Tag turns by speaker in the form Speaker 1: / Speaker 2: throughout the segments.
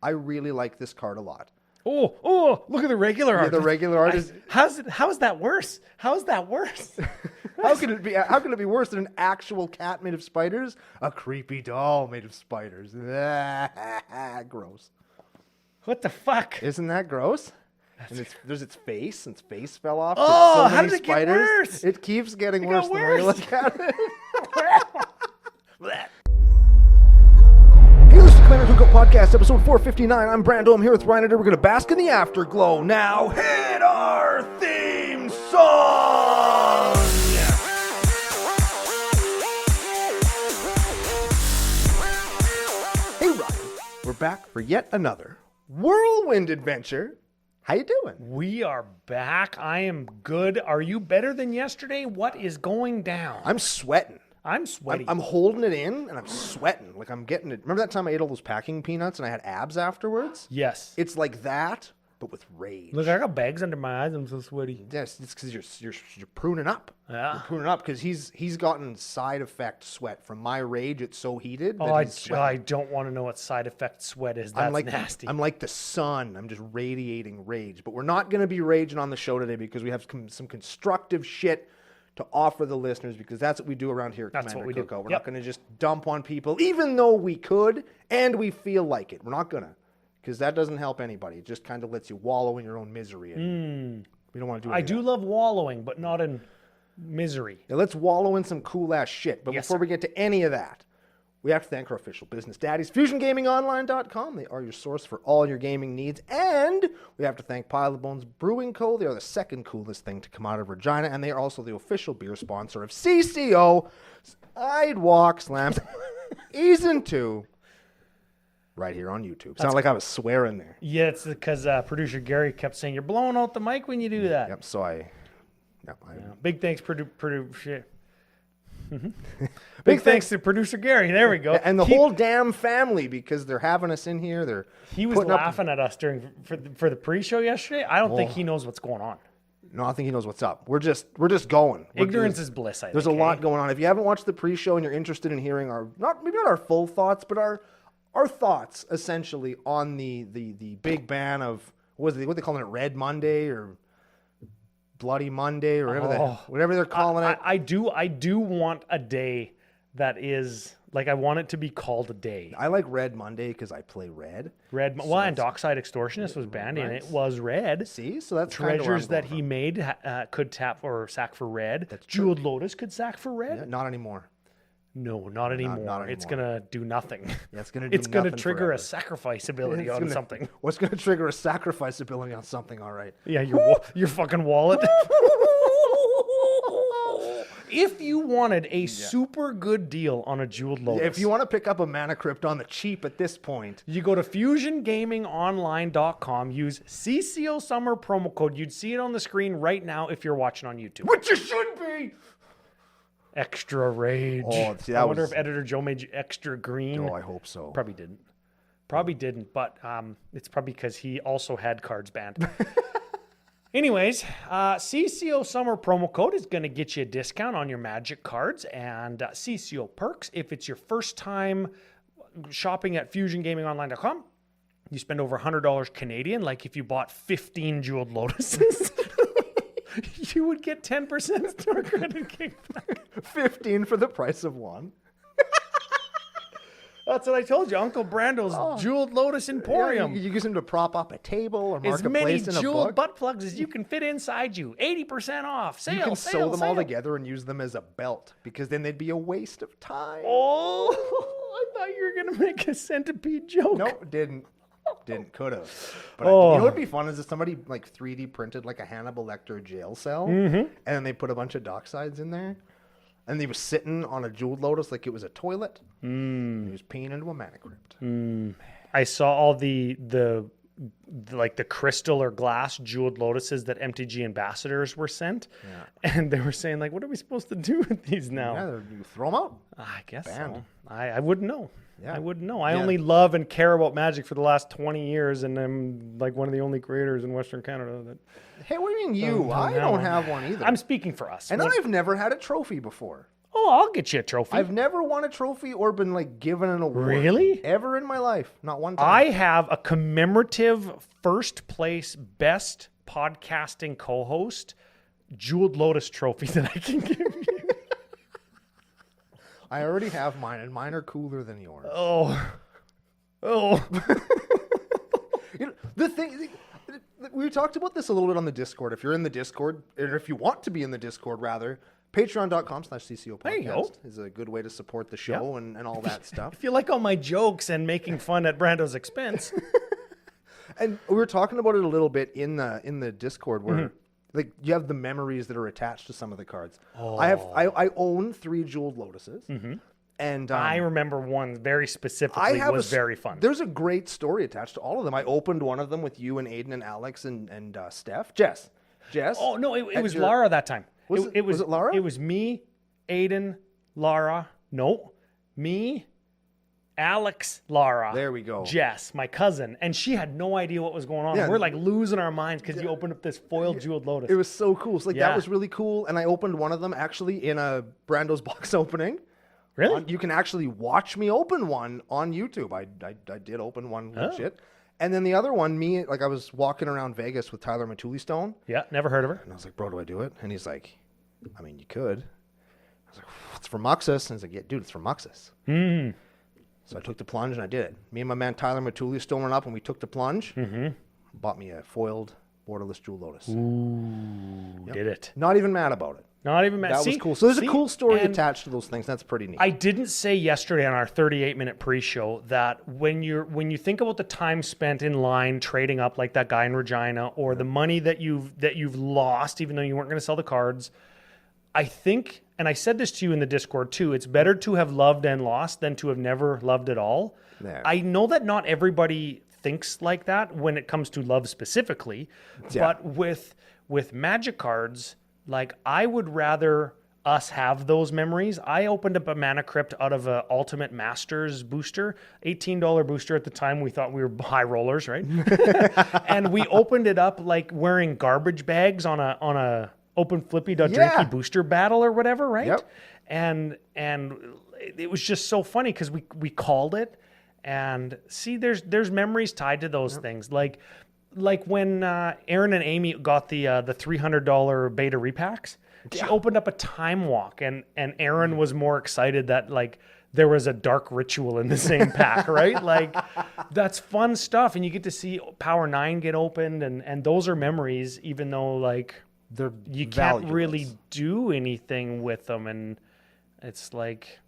Speaker 1: I really like this card a lot.
Speaker 2: Oh, look at the regular art.
Speaker 1: The regular art is...
Speaker 2: How is that worse? How is that worse?
Speaker 1: How can it be worse than an actual cat made of spiders? A creepy doll made of spiders. Gross.
Speaker 2: What the fuck?
Speaker 1: Isn't that gross? And there's its face, and its face fell off.
Speaker 2: Oh,
Speaker 1: so
Speaker 2: how did it get worse?
Speaker 1: It keeps getting worse the more you look at it. Hey, this is Cookout Podcast, episode 459. I'm Brando. I'm here with Ryan, and we're going to bask in the afterglow. Now hit our theme song! Hey, Ryan. We're back for yet another whirlwind adventure. How you doing?
Speaker 2: We are back. I am good. Are you better than yesterday? What is going down?
Speaker 1: I'm sweating.
Speaker 2: I'm sweaty.
Speaker 1: I'm holding it in, and I'm sweating. Like I'm getting it. Remember that time I ate all those packing peanuts and I had abs afterwards?
Speaker 2: Yes.
Speaker 1: It's like that, but with rage.
Speaker 2: Look, I got bags under my eyes. I'm so sweaty.
Speaker 1: Yes, it's because you're pruning up.
Speaker 2: Yeah.
Speaker 1: You're pruning up because he's gotten side effect sweat from my rage. It's so heated. That
Speaker 2: I don't want to know what side effect sweat is. That's nasty.
Speaker 1: I'm like the sun. I'm just radiating rage. But we're not going to be raging on the show today because we have some constructive shit to offer the listeners, because that's what we do around here at Commander Cookout. We're not going to just dump on people, even though we could and we feel like it. We're not going to, because that doesn't help anybody. It just kind of lets you wallow in your own misery. And we don't want to do
Speaker 2: I do love wallowing, but not in misery.
Speaker 1: Now let's wallow in some cool ass shit. But before we get to any of that, we have to thank our official business daddies, FusionGamingOnline.com. They are your source for all your gaming needs. And we have to thank Pile of Bones Brewing Co. They are the second coolest thing to come out of Regina. And they are also the official beer sponsor of CCO Sidewalk Slams Season 2 right here on YouTube. Sounded like I was swearing there.
Speaker 2: Yeah, it's because producer Gary kept saying, you're blowing out the mic when you do that.
Speaker 1: Yep, so
Speaker 2: Big thanks, producer. Big thanks to producer Gary. There we go.
Speaker 1: And the whole damn family, because they're having us in here.
Speaker 2: He was laughing at us for the pre-show yesterday. I don't think he knows what's going on.
Speaker 1: No, I think he knows what's up. We're just going.
Speaker 2: Ignorance is bliss, I think.
Speaker 1: There's a lot going on. If you haven't watched the pre-show and you're interested in hearing maybe not our full thoughts, but our thoughts essentially on the big ban of what they calling it, Red Monday or Bloody Monday or whatever they're calling it.
Speaker 2: I do want a day that is like, I want it to be called a day.
Speaker 1: I like Red Monday because I play red.
Speaker 2: And Dockside Extortionist was banned and it was red.
Speaker 1: See, so that's
Speaker 2: treasures that he made could tap or sack for red. That's Jeweled Lotus could sack for red.
Speaker 1: Yeah, not anymore.
Speaker 2: No, not anymore. Not anymore. It's gonna do nothing.
Speaker 1: Yeah, it's gonna
Speaker 2: trigger
Speaker 1: forever.
Speaker 2: A sacrifice ability on something.
Speaker 1: What's gonna trigger a sacrifice ability on something? All right.
Speaker 2: Yeah, your fucking wallet. If you wanted a super good deal on a Jeweled Lotus,
Speaker 1: if you want to pick up a Mana Crypt on the cheap at this point,
Speaker 2: you go to FusionGamingOnline.com. Use CCO Summer promo code. You'd see it on the screen right now if you're watching on YouTube.
Speaker 1: Which you should be.
Speaker 2: Extra rage.
Speaker 1: Oh, see,
Speaker 2: I wonder if Editor Joe made you extra green.
Speaker 1: Oh, I hope so.
Speaker 2: Probably didn't, but it's probably because he also had cards banned. Anyways, CCO Summer promo code is going to get you a discount on your Magic cards, and CCO Perks, if it's your first time shopping at FusionGamingOnline.com, you spend over $100 Canadian, like if you bought 15 Jeweled Lotuses. You would get 10% store credit kickback.
Speaker 1: 15 for the price of one.
Speaker 2: That's what I told you. Uncle Brando's Jeweled Lotus Emporium.
Speaker 1: Yeah, you use them to prop up a table or mark
Speaker 2: as
Speaker 1: a place in a book.
Speaker 2: As many jeweled butt plugs as you can fit inside you. 80% off. Sale,
Speaker 1: you can sew them all together and use them as a belt, because then they'd be a waste of time.
Speaker 2: Oh, I thought you were going to make a centipede joke.
Speaker 1: Nope, didn't. Could have. But you know what would be fun is if somebody like 3D printed like a Hannibal Lecter jail cell, and then they put a bunch of Docksides in there, and he was sitting on a Jeweled Lotus like it was a toilet. He was peeing into a Mana Crypt.
Speaker 2: I saw all the crystal or glass Jeweled Lotuses that MTG ambassadors were sent, and they were saying like, what are we supposed to do with these now?
Speaker 1: Yeah, you throw them out.
Speaker 2: I guess so. I wouldn't know.
Speaker 1: Yeah.
Speaker 2: I wouldn't know. I only love and care about Magic for the last 20 years, and I'm like one of the only creators in Western Canada that...
Speaker 1: Hey, what do you mean you? I don't have one either.
Speaker 2: I'm speaking for us.
Speaker 1: And I've never had a trophy before.
Speaker 2: Oh, I'll get you a trophy.
Speaker 1: I've never won a trophy or been like given an award.
Speaker 2: Really?
Speaker 1: Ever in my life. Not one time.
Speaker 2: I have a commemorative first place best podcasting co-host Jeweled Lotus trophy that I can give you.
Speaker 1: I already have mine, and mine are cooler than yours.
Speaker 2: Oh.
Speaker 1: You know, the thing, we talked about this a little bit on the Discord. If you're in the Discord, or if you want to be in the Discord, rather, patreon.com/CCO Podcast
Speaker 2: There you go.
Speaker 1: is a good way to support the show and all that stuff.
Speaker 2: If you like all my jokes and making fun at Brando's expense.
Speaker 1: And we were talking about it a little bit in the Discord where like you have the memories that are attached to some of the cards. I own 3 Jeweled Lotuses. And
Speaker 2: I remember one very specifically was very fun.
Speaker 1: There's a great story attached to all of them. I opened one of them with you and Aiden and Alex and Steph. Jess.
Speaker 2: Oh, no, it was Lara that time.
Speaker 1: Was it Lara?
Speaker 2: It was me, Aiden, Lara. No, me, Alex, Lara.
Speaker 1: There we go.
Speaker 2: Jess, my cousin. And she had no idea what was going on.
Speaker 1: Yeah.
Speaker 2: We're like losing our minds because you opened up this foiled Jeweled Lotus.
Speaker 1: It was so cool. So, that was really cool. And I opened one of them actually in a Brando's box opening.
Speaker 2: Really?
Speaker 1: You can actually watch me open one on YouTube. I did open one legit. And then the other one, I was walking around Vegas with Tyler Matuli Stone.
Speaker 2: Yeah, never heard of her.
Speaker 1: And I was like, bro, do I do it? And he's like, I mean, you could. I was like, it's for Muxus. And he's like, yeah, dude, it's for Muxus. So I took the plunge and I did it. Me and my man Tyler Matuli Stone went up and we took the plunge. Bought me a foiled borderless Jewel Lotus.
Speaker 2: Ooh, did it.
Speaker 1: Not even mad about it.
Speaker 2: Not even mad.
Speaker 1: That was cool. So there's a cool story attached to those things. That's pretty neat.
Speaker 2: I didn't say yesterday on our 38-minute pre-show that when you think about the time spent in line trading up like that guy in Regina, or the money that you've lost even though you weren't going to sell the cards, I think, and I said this to you in the Discord too, it's better to have loved and lost than to have never loved at all.
Speaker 1: There.
Speaker 2: I know that not everybody thinks like that when it comes to love specifically, but with Magic cards, like I would rather us have those memories. I opened up a Mana Crypt out of a Ultimate Masters booster, $18 booster at the time. We thought we were high rollers, right? And we opened it up like wearing garbage bags on a open flippy drinky booster battle or whatever, right?
Speaker 1: Yep.
Speaker 2: And it was just so funny because we called it, and see, there's memories tied to those things, like when Aaron and Amy got the $300 beta repacks. She opened up a Time Walk, and Aaron was more excited that like there was a dark ritual in the same pack, right? Like that's fun stuff, and you get to see Power 9 get opened, and those are memories, even though like you can't really do anything with them, and it's like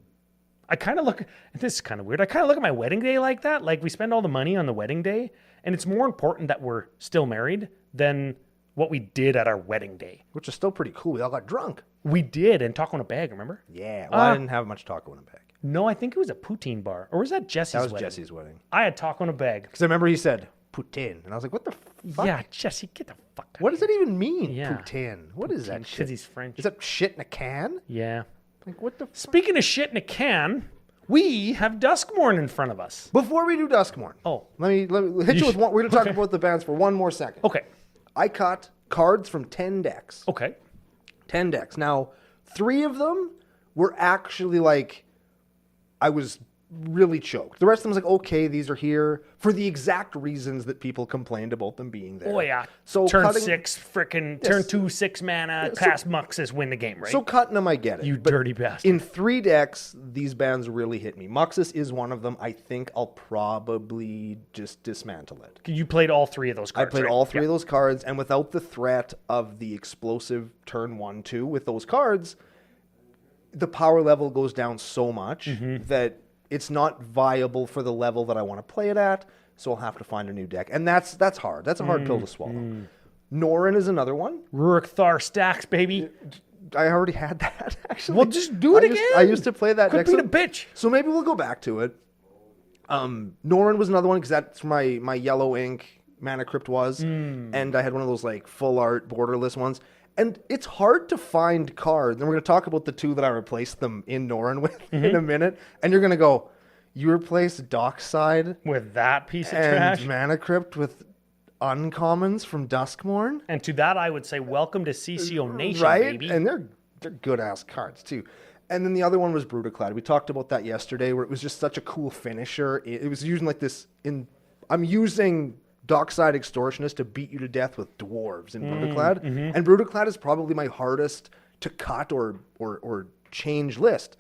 Speaker 2: I kind of look. This is kind of weird. I kind of look at my wedding day like that. Like we spend all the money on the wedding day, and it's more important that we're still married than what we did at our wedding day.
Speaker 1: Which is still pretty cool. We all got drunk.
Speaker 2: We did, and taco in a bag, remember?
Speaker 1: Yeah. Well, I didn't have much taco in a bag.
Speaker 2: No, I think it was a poutine bar. Or was that Jesse's wedding?
Speaker 1: That was Jesse's wedding.
Speaker 2: I had taco in a bag.
Speaker 1: Because I remember he said, poutine. And I was like, what the fuck?
Speaker 2: Yeah, Jesse, get the fuck out.
Speaker 1: What does that even mean,
Speaker 2: Yeah.
Speaker 1: poutine? What is that shit?
Speaker 2: Because he's French.
Speaker 1: Is that shit in a can?
Speaker 2: Yeah.
Speaker 1: Like, what the fuck?
Speaker 2: Speaking of shit in a can, we have Duskmourn in front of us.
Speaker 1: Before we do Duskmourn, let me hit you with one. We're going to talk about the bands for one more second.
Speaker 2: Okay.
Speaker 1: I caught cards from 10 decks.
Speaker 2: Okay.
Speaker 1: 10 decks. Now, 3 of them were actually like, I was really choked. The rest of them was like, okay, these are here for the exact reasons that people complained about them being there.
Speaker 2: Oh, yeah.
Speaker 1: So
Speaker 2: turn
Speaker 1: cutting,
Speaker 2: 6, frickin' turn 2, 6 mana, cast Muxus, win the game, right?
Speaker 1: So cutting them, I get it.
Speaker 2: You
Speaker 1: But
Speaker 2: dirty bastard.
Speaker 1: in 3 decks, these bands really hit me. Muxus is one of them. I think I'll probably just dismantle it.
Speaker 2: You played all 3 of those cards,
Speaker 1: I played
Speaker 2: right?
Speaker 1: all 3 of those cards, and without the threat of the explosive turn 1-2 with those cards, the power level goes down so much that it's not viable for the level that I want to play it at, so I'll have to find a new deck. And that's hard. That's a hard pill to swallow. Norin is another one.
Speaker 2: Rurik Thar stacks, baby.
Speaker 1: I already had that, actually.
Speaker 2: Well, just do it again.
Speaker 1: I used to play that
Speaker 2: Could
Speaker 1: deck.
Speaker 2: be the bitch.
Speaker 1: So maybe we'll go back to it. Norin was another one because that's where my yellow ink Mana Crypt was. And I had one of those like full art borderless ones. And it's hard to find cards. And we're going to talk about the 2 that I replaced them in Norin with in a minute. And you're going to go, you replaced Dockside
Speaker 2: With that piece of
Speaker 1: and
Speaker 2: trash.
Speaker 1: Mana Crypt with uncommons from Duskmourn?
Speaker 2: And to that, I would say, welcome to CCO Nation,
Speaker 1: Right?
Speaker 2: baby.
Speaker 1: And they're good-ass cards, too. And then the other one was Brutaclad. We talked about that yesterday, where it was just such a cool finisher. It was using like this I'm using Dockside Extortionist to beat you to death with dwarves in Brutaclad. And Brutaclad is probably my hardest to cut or change list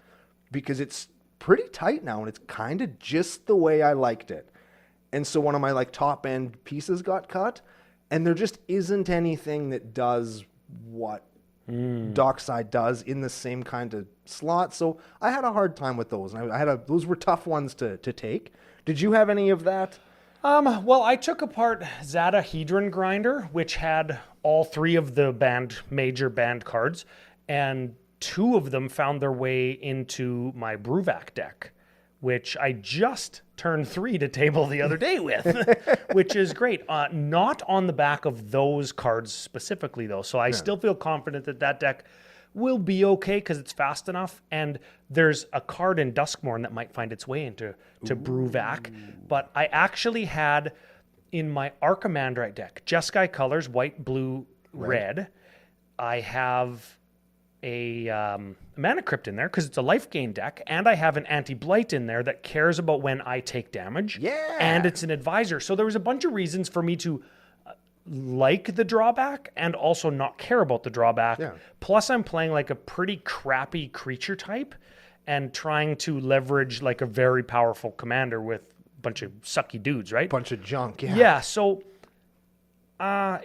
Speaker 1: because it's pretty tight now and it's kind of just the way I liked it. And so one of my like top end pieces got cut, and there just isn't anything that does what Dockside does in the same kind of slot. So I had a hard time with those, and those were tough ones to take. Did you have any of that?
Speaker 2: Well, I took apart Zada Hedron Grinder, which had all 3 of the major banned cards, and 2 of them found their way into my Bruvac deck, which I just turned 3 to table the other day with, which is great. Not on the back of those cards specifically, though. So I still feel confident that deck will be okay because it's fast enough. And there's a card in Duskmourn that might find its way into Bruvac. But I actually had in my Archimandrite deck, Jeskai colors, white, blue, red. I have a Mana Crypt in there because it's a life gain deck, and I have an Anti-Blight in there that cares about when I take damage.
Speaker 1: Yeah.
Speaker 2: And it's an advisor. So there was a bunch of reasons for me to like the drawback and also not care about the drawback.
Speaker 1: Yeah.
Speaker 2: Plus, I'm playing like a pretty crappy creature type and trying to leverage like a very powerful commander with a bunch of sucky dudes, right?
Speaker 1: Bunch of junk, yeah.
Speaker 2: Yeah, so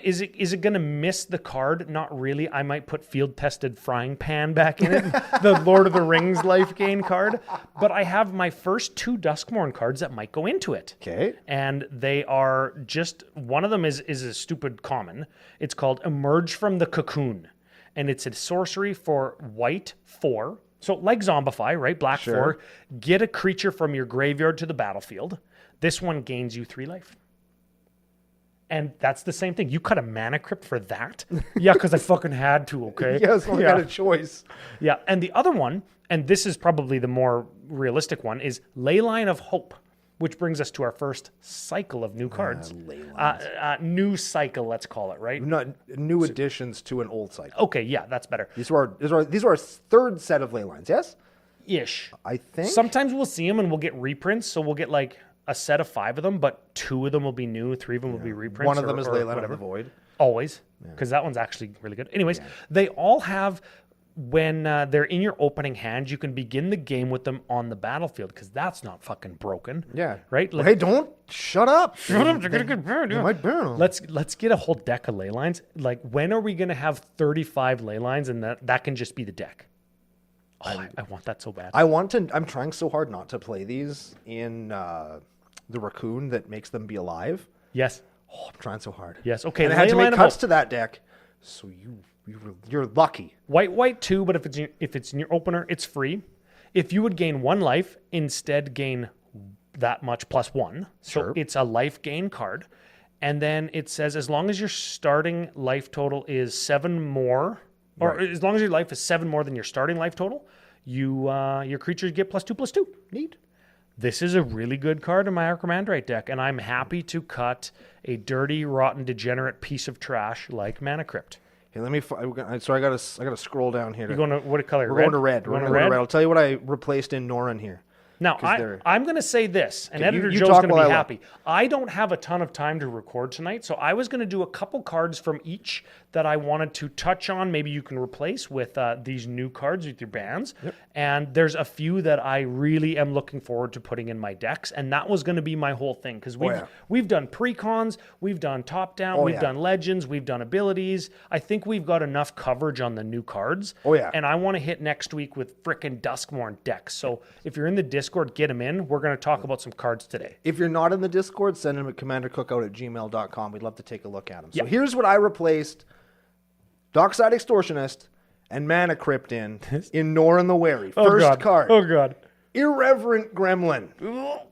Speaker 2: is it going to miss the card? Not really. I might put field-tested frying pan back in it, the Lord of the Rings life gain card. But I have my first 2 Duskmourn cards that might go into it.
Speaker 1: Okay.
Speaker 2: And they are just, one of them is a stupid common. It's called Emerge from the Cocoon. And it's a sorcery for white 4. So like Zombify, right? Black 4. Get a creature from your graveyard to the battlefield. This one gains you 3 life. And that's the same thing. You cut a Mana Crypt for that? Yeah, because I fucking had to, okay?
Speaker 1: Yeah, so I got a choice.
Speaker 2: Yeah, and the other one, and this is probably the more realistic one, is Leyline of Hope, which brings us to our first cycle of new cards. New cycle, let's call it, right?
Speaker 1: Not new additions to an old cycle.
Speaker 2: Okay, yeah, that's better.
Speaker 1: These are our third set of ley lines, yes?
Speaker 2: Ish.
Speaker 1: I think.
Speaker 2: Sometimes we'll see them and we'll get reprints, so we'll get like a set of 5 of them, but 2 of them will be new, 3 of them will be reprints.
Speaker 1: One of them is Leyline of the Void.
Speaker 2: Always, because that one's actually really good. Anyways, they all have, when they're in your opening hand, you can begin the game with them on the battlefield, because that's not fucking broken.
Speaker 1: Yeah.
Speaker 2: Right?
Speaker 1: Like, hey, don't shut up.
Speaker 2: Shut up, they're going to get burned.
Speaker 1: You might burn them.
Speaker 2: Let's get a whole deck of ley lines. Like, when are we going to have 35 ley lines and that can just be the deck? Oh, I want that so bad.
Speaker 1: I'm trying so hard not to play these in the raccoon that makes them be alive.
Speaker 2: Yes.
Speaker 1: Oh, I'm trying so hard.
Speaker 2: Yes. Okay.
Speaker 1: And I had to make cuts to that deck. So you're lucky.
Speaker 2: White 2, but if it's in your opener, it's free. If you would gain 1 life, instead gain that much plus 1. So it's a life gain card. And then it says as long as your starting life total is 7 more, or as long as your life is 7 more than your starting life total, your creatures get +2/+2. Neat. This is a really good card in my Archimandrite deck, and I'm happy to cut a dirty, rotten, degenerate piece of trash like Mana Crypt.
Speaker 1: Hey, let me. So I gotta scroll down here.
Speaker 2: You're going to what color?
Speaker 1: We're going to red. We're going to red. I'll tell you what I replaced in Norin here.
Speaker 2: Now, I'm going to say this, and Editor Joe's going to be happy. I don't have a ton of time to record tonight, so I was going to do a couple cards from each that I wanted to touch on. Maybe you can replace with these new cards with your bands. Yep. And there's a few that I really am looking forward to putting in my decks, and that was going to be my whole thing, because we've done precons, we've done top-down, we've done legends, we've done abilities. I think we've got enough coverage on the new cards. Oh, yeah. And I want to hit next week with frickin' Duskmourn decks. So if you're in the Discord, get them in. We're going to talk about some cards today.
Speaker 1: If you're not in the Discord, send them at commandercookout@gmail.com. We'd love to take a look at them. So here's what I replaced Dockside Extortionist and Mana Crypt in Norin the Wary. First card.
Speaker 2: Oh, God.
Speaker 1: Irreverent Gremlin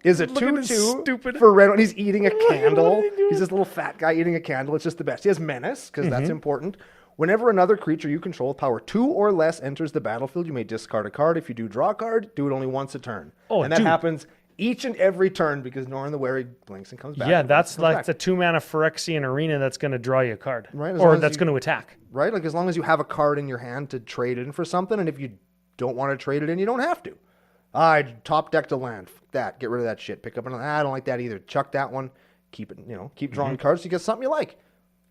Speaker 1: is a 2/2 for red. He's eating a candle. He's this little fat guy eating a candle. It's just the best. He has Menace, because that's important. Whenever another creature you control with power 2 or less enters the battlefield, you may discard a card. If you do draw a card, do it only once a turn. Oh, and that happens each and every turn because Norin the Wary blinks and comes back.
Speaker 2: Yeah, that's like the 2-mana Phyrexian Arena that's going to draw you a card. Right. Or that's going to attack.
Speaker 1: Right? Like as long as you have a card in your hand to trade in for something, and if you don't want to trade it in, you don't have to. I top decked a land. Fuck that. Get rid of that shit. Pick up another. I don't like that either. Chuck that one. Keep it, keep drawing cards. You get something you like.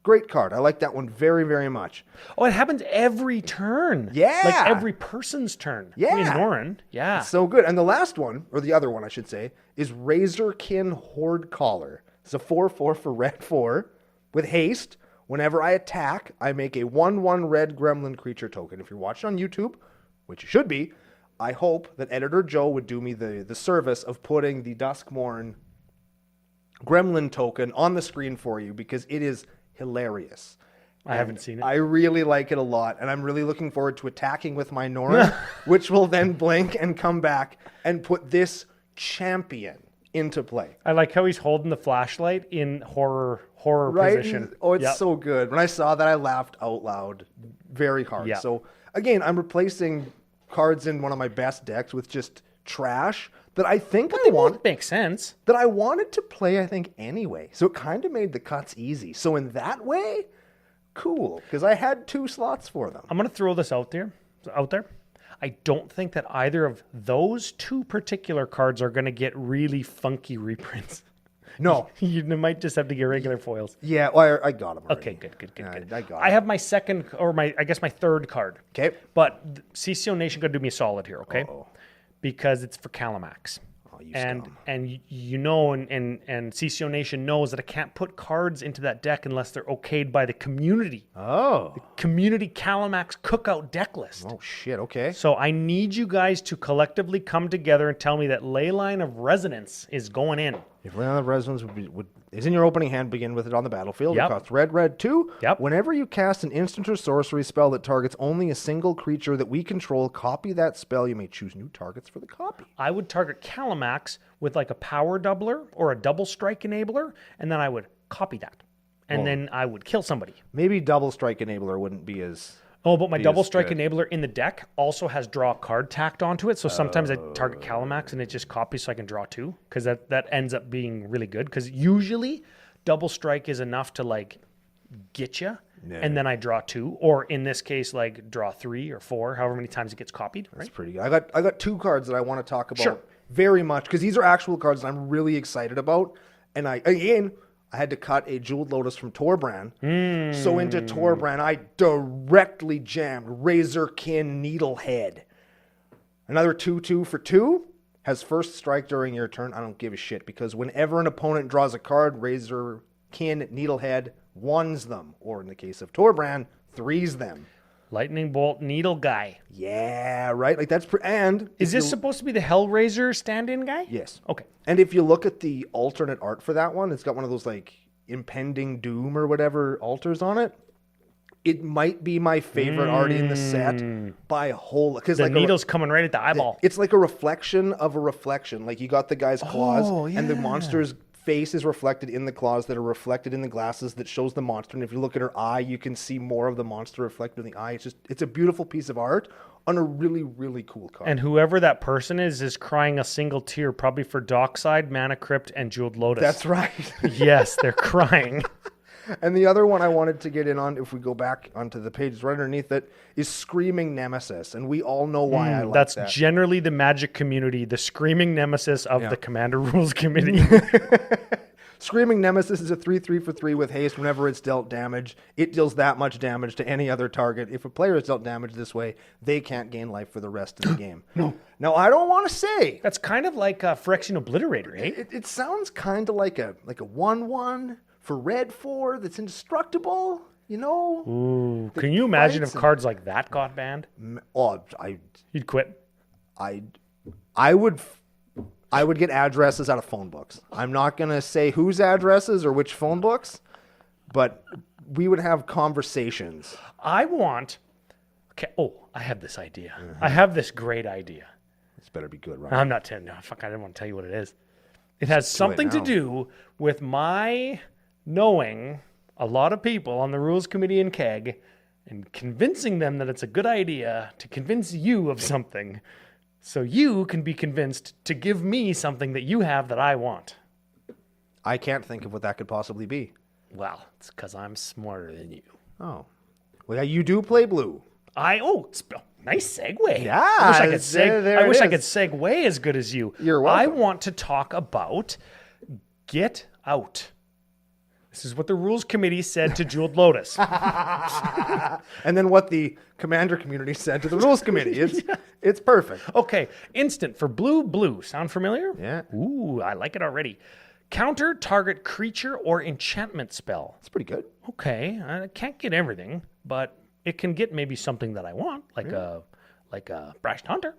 Speaker 1: Great card. I like that one very, very much.
Speaker 2: Oh, it happens every turn.
Speaker 1: Yeah.
Speaker 2: Like every person's turn.
Speaker 1: Yeah.
Speaker 2: Ignoring. Yeah.
Speaker 1: It's so good. And the last one, or the other one I should say, is Razorkin Horde Collar. It's a 4/4 for red 4 with haste. Whenever I attack, I make a 1/1 red gremlin creature token. If you're watching on YouTube, which you should be, I hope that Editor Joe would do me the service of putting the Duskmourn gremlin token on the screen for you because it is hilarious.
Speaker 2: I haven't seen it.
Speaker 1: I really like it a lot, and I'm really looking forward to attacking with my Norn, which will then blink and come back and put this champion into play.
Speaker 2: I like how he's holding the flashlight in horror
Speaker 1: Right?
Speaker 2: position.
Speaker 1: Oh, it's so good. When I saw that, I laughed out loud very hard.
Speaker 2: Yeah.
Speaker 1: So, again, I'm replacing cards in one of my best decks with just trash that I think
Speaker 2: Makes sense.
Speaker 1: that I wanted to play, I think, anyway. So it kind of made the cuts easy. So in that way, cool, because I had 2 slots for them.
Speaker 2: I'm going to throw this out there. I don't think that either of those 2 particular cards are going to get really funky reprints.
Speaker 1: No.
Speaker 2: You might just have to get regular foils.
Speaker 1: Yeah, well, I got them already.
Speaker 2: Okay, good.
Speaker 1: I got
Speaker 2: I have my second, or my third card.
Speaker 1: Okay.
Speaker 2: But CCO Nation going to do me a solid here, okay?
Speaker 1: Uh-oh.
Speaker 2: Because it's for Calamax.
Speaker 1: Oh, you
Speaker 2: and
Speaker 1: scum.
Speaker 2: and you know, and CCO Nation knows that I can't put cards into that deck unless they're okayed by the community.
Speaker 1: Oh.
Speaker 2: Community Calamax Cookout deck list.
Speaker 1: Oh, shit, okay.
Speaker 2: So I need you guys to collectively come together and tell me that Leyline of Resonance is going in.
Speaker 1: If Land of Resonance is in your opening hand, begin with it on the battlefield.
Speaker 2: Yep.
Speaker 1: It costs red 2.
Speaker 2: Yep.
Speaker 1: Whenever you cast an instant or sorcery spell that targets only a single creature that we control, copy that spell. You may choose new targets for the copy.
Speaker 2: I would target Calamax with like a power doubler or a double strike enabler, and then I would copy that. And then I would kill somebody.
Speaker 1: Maybe double strike enabler wouldn't be as...
Speaker 2: Oh, but my double strike
Speaker 1: good.
Speaker 2: enabler in the deck also has draw a card tacked onto it. So sometimes I target Calamax and it just copies so I can draw 2. Because that ends up being really good. Because usually double strike is enough to like get you. Yeah. And then I draw 2. Or in this case, like draw 3 or 4, however many times it gets copied.
Speaker 1: That's
Speaker 2: right?
Speaker 1: pretty good. I got 2 cards that I want to talk about
Speaker 2: Sure.
Speaker 1: very much. Because these are actual cards that I'm really excited about. And I had to cut a Jeweled Lotus from Torbrand. So into Torbrand, I directly jammed Razorkin Needlehead. Another 2/2 for 2 has first strike during your turn. I don't give a shit because whenever an opponent draws a card, Razorkin Needlehead 1s them. Or in the case of Torbrand, 3s them.
Speaker 2: Lightning Bolt Needle guy.
Speaker 1: Yeah, right? Like that's... and
Speaker 2: Is this supposed to be the Hellraiser stand-in guy?
Speaker 1: Yes.
Speaker 2: Okay.
Speaker 1: And if you look at the alternate art for that one, it's got one of those like impending doom or whatever altars on it. It might be my favorite art in the set by a whole... Because
Speaker 2: The
Speaker 1: like
Speaker 2: needle's coming right at the eyeball.
Speaker 1: it's like a reflection of a reflection. Like you got the guy's claws and the monster's face is reflected in the claws that are reflected in the glasses that shows the monster. And if you look at her eye, you can see more of the monster reflected in the eye. It's a beautiful piece of art on a really, really cool card.
Speaker 2: And whoever that person is crying a single tear, probably for Dockside, Mana Crypt, and Jeweled Lotus.
Speaker 1: That's right.
Speaker 2: Yes, they're crying.
Speaker 1: And the other one I wanted to get in on, if we go back onto the pages right underneath it, is Screaming Nemesis. And we all know why I like
Speaker 2: That's
Speaker 1: that.
Speaker 2: generally the Magic community, the screaming nemesis of the Commander Rules Committee.
Speaker 1: Screaming Nemesis is a 3/3 for 3 with haste. Whenever it's dealt damage, it deals that much damage to any other target. If a player is dealt damage this way, they can't gain life for the rest of the game. No. Now, I don't want to say...
Speaker 2: That's kind of like Phyrexian Obliterator, eh?
Speaker 1: It sounds kind of like a 1/1 for red 4 that's indestructible, you know?
Speaker 2: Ooh, can you imagine if cards like that got banned?
Speaker 1: Oh,
Speaker 2: You'd quit.
Speaker 1: I would get addresses out of phone books. I'm not going to say whose addresses or which phone books, but we would have conversations.
Speaker 2: I have this idea. I have this great idea.
Speaker 1: This better be good, right?
Speaker 2: I'm not telling you. Fuck, I didn't want to tell you what it is. It has something to do with my knowing a lot of people on the Rules Committee in KEG and convincing them that it's a good idea to convince you of something so you can be convinced to give me something that you have that I want.
Speaker 1: I can't think of what that could possibly be.
Speaker 2: Well, it's because I'm smarter than you.
Speaker 1: Oh. Well, yeah, you do play blue.
Speaker 2: Nice segue.
Speaker 1: Yeah,
Speaker 2: I wish I could
Speaker 1: there it
Speaker 2: I could
Speaker 1: is.
Speaker 2: segue as good as you.
Speaker 1: You're welcome.
Speaker 2: I want to talk about Get Out. This is what the rules committee said to Jeweled Lotus.
Speaker 1: And then what the commander community said to the rules committee. It's perfect.
Speaker 2: Okay, instant for blue. Sound familiar?
Speaker 1: Yeah.
Speaker 2: Ooh, I like it already. Counter target creature or enchantment spell.
Speaker 1: It's pretty good.
Speaker 2: Okay, I can't get everything, but it can get maybe something that I want, like a Brashed Hunter.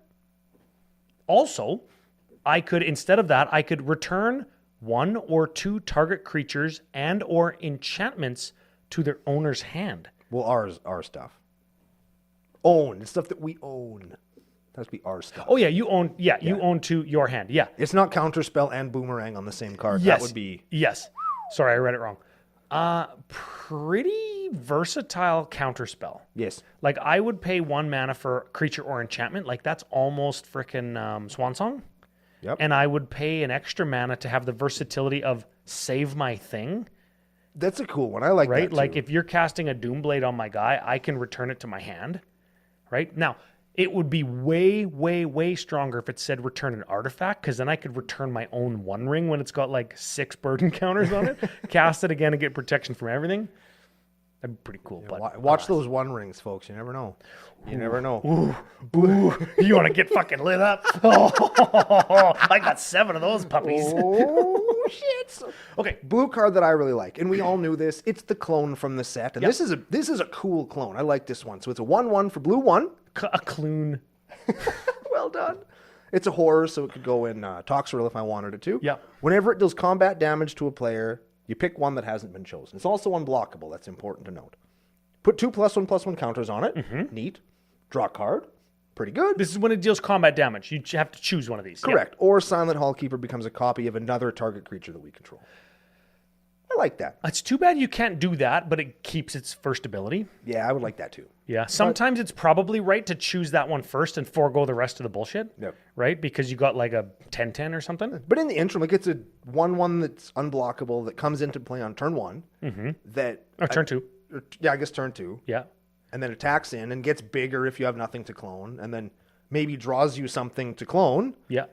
Speaker 2: Also, instead of that, I could return 1 or 2 target creatures and or enchantments to their owner's hand.
Speaker 1: Well, our stuff. Own. It's stuff that we own. That has to be our stuff.
Speaker 2: Oh yeah, you own to your hand. Yeah.
Speaker 1: It's not counterspell and boomerang on the same card.
Speaker 2: Yes.
Speaker 1: That would be...
Speaker 2: Yes. Sorry, I read it wrong. Pretty versatile counterspell.
Speaker 1: Yes.
Speaker 2: Like I would pay 1 mana for creature or enchantment. Like that's almost frickin' Swan Song.
Speaker 1: Yep.
Speaker 2: And I would pay an extra mana to have the versatility of save my thing.
Speaker 1: That's a cool one. I like that
Speaker 2: Right?
Speaker 1: too.
Speaker 2: Like if you're casting a Doomblade on my guy, I can return it to my hand. Right? Now, it would be way, way, way stronger if it said return an artifact, because then I could return my own One Ring when it's got like 6 burden counters on it, cast it again and get protection from everything. That'd be pretty cool.
Speaker 1: Yeah,
Speaker 2: But
Speaker 1: watch those One Rings, folks. You never know. You never know.
Speaker 2: Ooh, you want to get fucking lit up? Oh, I got 7 of those puppies.
Speaker 1: Oh, shit.
Speaker 2: Okay.
Speaker 1: Blue card that I really like, and we all knew this. It's the clone from the set, and this is a cool clone. I like this one. So it's a 1/1 for blue 1.
Speaker 2: A clune.
Speaker 1: Well done. It's a horror, so it could go in Toxrill if I wanted it to.
Speaker 2: Yeah.
Speaker 1: Whenever it deals combat damage to a player, you pick one that hasn't been chosen. It's also unblockable. That's important to note. Put 2 +1/+1 counters on it. Neat. Draw a card. Pretty good.
Speaker 2: This is when it deals combat damage. You have to choose one of these.
Speaker 1: Correct. Or Silent Hallkeeper becomes a copy of another target creature that we control. I like that.
Speaker 2: It's too bad you can't do that, but it keeps its first ability.
Speaker 1: Yeah, I would like that too.
Speaker 2: Yeah. Sometimes it's probably right to choose that one first and forego the rest of the bullshit.
Speaker 1: Yep.
Speaker 2: Right? Because you got like a 10/10 or something.
Speaker 1: But in the interim, like it's a 1/1 that's unblockable that comes into play on turn 1. That
Speaker 2: Or turn 2.
Speaker 1: Yeah, I guess turn 2.
Speaker 2: Yeah.
Speaker 1: And then attacks in and gets bigger if you have nothing to clone, and then maybe draws you something to clone,
Speaker 2: Yeah.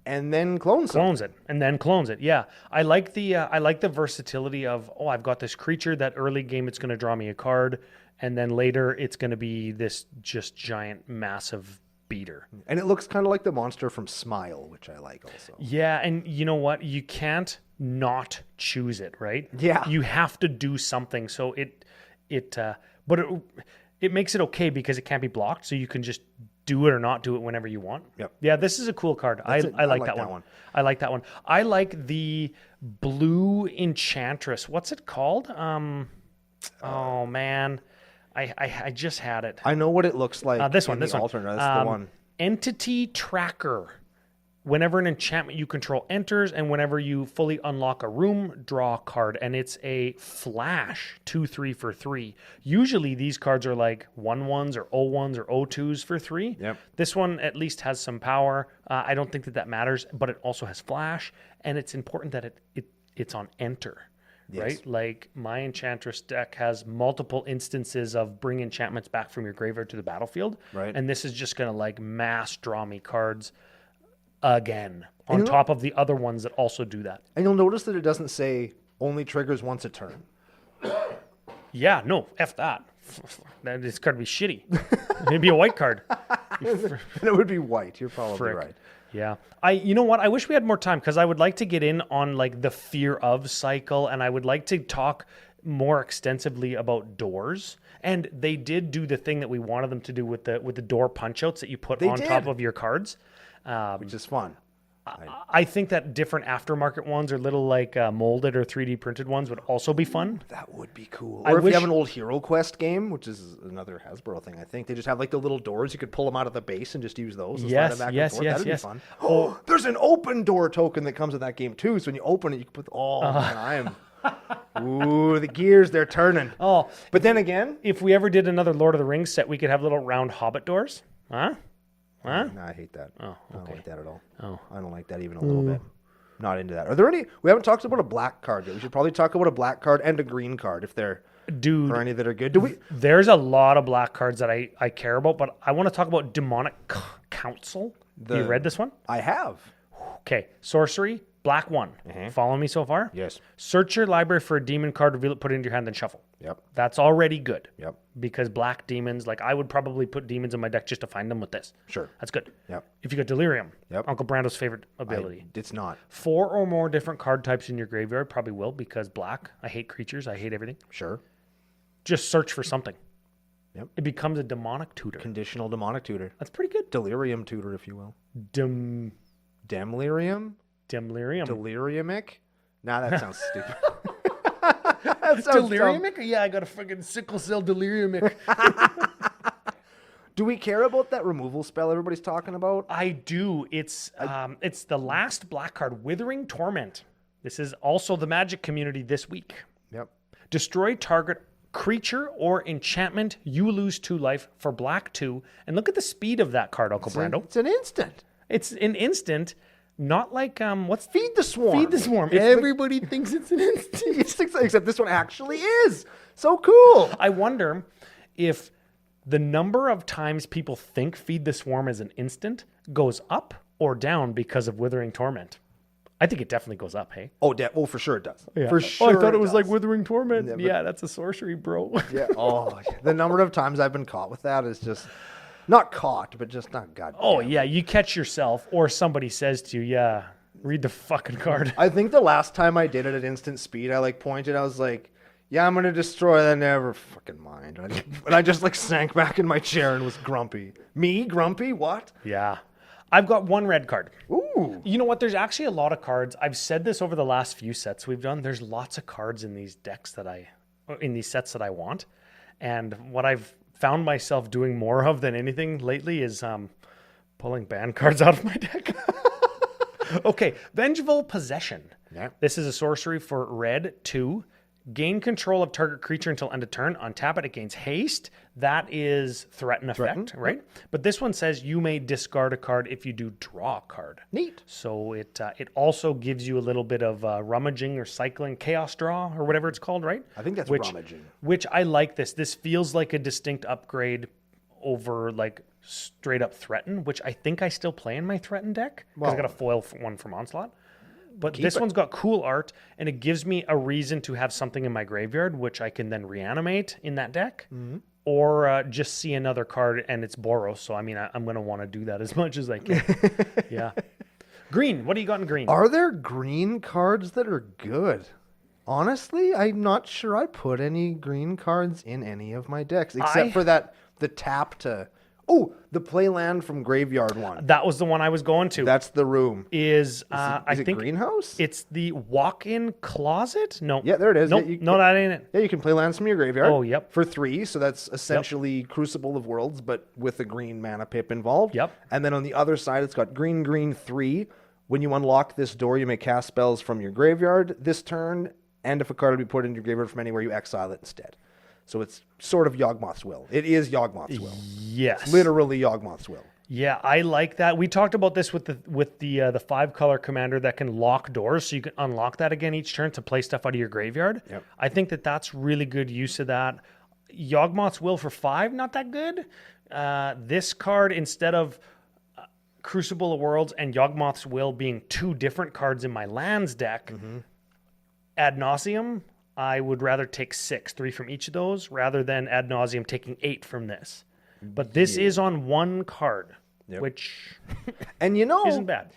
Speaker 1: and then clones something.
Speaker 2: Clones it and then clones it. Yeah. I like the versatility of, I've got this creature that early game it's going to draw me a card, and then later it's going to be this just giant massive beater.
Speaker 1: And it looks kind of like the monster from Smile, which I like also.
Speaker 2: Yeah, and you know what? You can't not choose it, right?
Speaker 1: Yeah.
Speaker 2: You have to do something. So but it makes it okay because it can't be blocked, so you can just do it or not do it whenever you want.
Speaker 1: Yep.
Speaker 2: Yeah, this is a cool card. I like that one. I like that one. I like the blue Enchantress. What's it called? Oh man, I just had it.
Speaker 1: I know what it looks like.
Speaker 2: This one.
Speaker 1: Alternate. That's the one.
Speaker 2: Entity Tracker. Whenever an enchantment you control enters, and whenever you fully unlock a room, draw a card. And it's a flash 2/3 for 3. Usually these cards are like 1/1s or 0/1s or 0/2s for 3.
Speaker 1: Yep.
Speaker 2: This one at least has some power. I don't think that matters, but it also has flash, and it's important that it's on enter.
Speaker 1: Yes.
Speaker 2: Right? Like my Enchantress deck has multiple instances of bring enchantments back from your graveyard to the battlefield.
Speaker 1: Right.
Speaker 2: And this is just going to like mass draw me cards again on top of the other ones that also do that.
Speaker 1: And you'll notice that it doesn't say only triggers once a turn.
Speaker 2: Yeah, no, F that. This card would be shitty. It'd be a white card.
Speaker 1: And it would be white. You're probably
Speaker 2: Frick.
Speaker 1: right.
Speaker 2: Yeah. You know what? I wish we had more time because I would like to get in on like the fear of cycle, and I would like to talk more extensively about doors. And they did do the thing that we wanted them to do with the door punch outs that you put on top of your cards.
Speaker 1: Which is fun.
Speaker 2: I think that different aftermarket ones or little like molded or 3D printed ones would also be fun.
Speaker 1: That would be cool. Or if you have an old Hero Quest game, which is another Hasbro thing, I think they just have like the little doors. You could pull them out of the base and just use those. And slide them back and forth. That'd be fun. Oh, there's an open door token that comes with that game too. So when you open it, you can put. Oh man, ooh, the gears they're turning.
Speaker 2: Oh,
Speaker 1: but then again,
Speaker 2: if we ever did another Lord of the Rings set, we could have little round Hobbit doors. Huh?
Speaker 1: No, I hate that.
Speaker 2: Oh, okay.
Speaker 1: I don't like that at all.
Speaker 2: Oh.
Speaker 1: I don't like that even a little bit. Not into that. Are there any? We haven't talked about a black card yet. We should probably talk about a black card and a green card if they're
Speaker 2: Dude.
Speaker 1: Or any that are good?
Speaker 2: There's a lot of black cards that I care about, but I want to talk about Demonic Council. You read this one?
Speaker 1: I have.
Speaker 2: Okay. Sorcery, black 1. Follow me so far?
Speaker 1: Yes.
Speaker 2: Search your library for a demon card, reveal it, put it into your hand, then shuffle.
Speaker 1: Yep.
Speaker 2: That's already good.
Speaker 1: Yep.
Speaker 2: Because black demons, like I would probably put demons in my deck just to find them with this.
Speaker 1: Sure.
Speaker 2: That's good.
Speaker 1: Yep.
Speaker 2: If you got Delirium,
Speaker 1: Yep.
Speaker 2: Uncle Brando's favorite ability.
Speaker 1: It's not.
Speaker 2: 4 or more different card types in your graveyard, probably will, because black. I hate creatures. I hate everything.
Speaker 1: Sure.
Speaker 2: Just search for something.
Speaker 1: Yep.
Speaker 2: It becomes a demonic tutor.
Speaker 1: Conditional demonic tutor.
Speaker 2: That's pretty good.
Speaker 1: Delirium tutor, if you will.
Speaker 2: Demlirium.
Speaker 1: Demlirium? Deliriumic? Nah, that sounds stupid. That sounds
Speaker 2: Deliriumic? Yeah, I got a fucking sickle cell deliriumic.
Speaker 1: Do we care about that removal spell everybody's talking about?
Speaker 2: I do. It's the last black card, Withering Torment. This is also the Magic community this week.
Speaker 1: Yep.
Speaker 2: Destroy target creature or enchantment. You lose 2 life for black 2. And look at the speed of that card, Uncle Brando.
Speaker 1: It's an instant.
Speaker 2: It's an instant. Not like what's
Speaker 1: Feed the Swarm.
Speaker 2: Feed the Swarm. Everybody thinks it's an instant.
Speaker 1: Except this one actually is. So cool.
Speaker 2: I wonder if the number of times people think Feed the Swarm is an instant goes up or down because of Withering Torment. I think it definitely goes up, hey?
Speaker 1: Oh, for sure it does.
Speaker 2: Yeah.
Speaker 1: For sure.
Speaker 2: I thought it was like Withering Torment.
Speaker 1: Yeah,
Speaker 2: Yeah, that's a sorcery, bro.
Speaker 1: Yeah. Oh, the number of times I've been caught with that is just not caught, but just not goddamn.
Speaker 2: Oh, yeah, you catch yourself or somebody says to you, yeah, read the fucking card.
Speaker 1: I think the last time I did it at instant speed, I pointed, I was like, yeah, I'm going to destroy that. Never fucking mind. And I just sank back in my chair and was grumpy. Me? Grumpy? What?
Speaker 2: Yeah. I've got 1 red card.
Speaker 1: Ooh.
Speaker 2: You know what? There's actually a lot of cards. I've said this over the last few sets we've done. There's lots of cards in these decks in these sets that I want. And what I've found myself doing more of than anything lately is pulling banned cards out of my deck. Okay, Vengeful Possession.
Speaker 1: Yeah.
Speaker 2: This is a sorcery for red 2. Gain control of target creature until end of turn. On tap it gains haste. That is threaten effect, right? But this one says you may discard a card if you do draw a card.
Speaker 1: Neat.
Speaker 2: So it also gives you a little bit of rummaging or cycling, chaos draw or whatever it's called, right?
Speaker 1: I think that's rummaging.
Speaker 2: Which I like this. This feels like a distinct upgrade over straight up threaten, which I think I still play in my threaten deck because I got a foil one from Onslaught. But this one's got cool art, and it gives me a reason to have something in my graveyard, which I can then reanimate in that deck, or just see another card, and it's Boros. So, I mean, I'm going to want to do that as much as I can. Yeah. Green. What do you got in green?
Speaker 1: Are there green cards that are good? Honestly, I'm not sure I put any green cards in any of my decks, except for the tap to... Oh, the play land from graveyard one.
Speaker 2: That was the one I was going to.
Speaker 1: That's the room.
Speaker 2: I think
Speaker 1: greenhouse?
Speaker 2: It's the walk-in closet? No.
Speaker 1: Yeah, there it is.
Speaker 2: Nope.
Speaker 1: Yeah,
Speaker 2: No, that ain't it.
Speaker 1: Yeah, you can play lands from your graveyard.
Speaker 2: Oh, yep.
Speaker 1: For 3, so that's essentially Crucible of Worlds, but with a green mana pip involved.
Speaker 2: Yep.
Speaker 1: And then on the other side, it's got green 3. When you unlock this door, you may cast spells from your graveyard this turn, and if a card will be put into your graveyard from anywhere, you exile it instead. So it's sort of Yawgmoth's Will. It is Yawgmoth's Will.
Speaker 2: Yes.
Speaker 1: It's literally Yawgmoth's Will.
Speaker 2: Yeah, I like that. We talked about this with the 5-color commander that can lock doors, so you can unlock that again each turn to play stuff out of your graveyard.
Speaker 1: Yep.
Speaker 2: I think that's really good use of that. Yawgmoth's Will for 5, not that good. This card, instead of Crucible of Worlds and Yawgmoth's Will being 2 different cards in my lands deck, ad nauseum, I would rather take 6, 3 from each of those, rather than ad nauseum taking 8 from this. But this is on 1 card, which
Speaker 1: and
Speaker 2: isn't bad.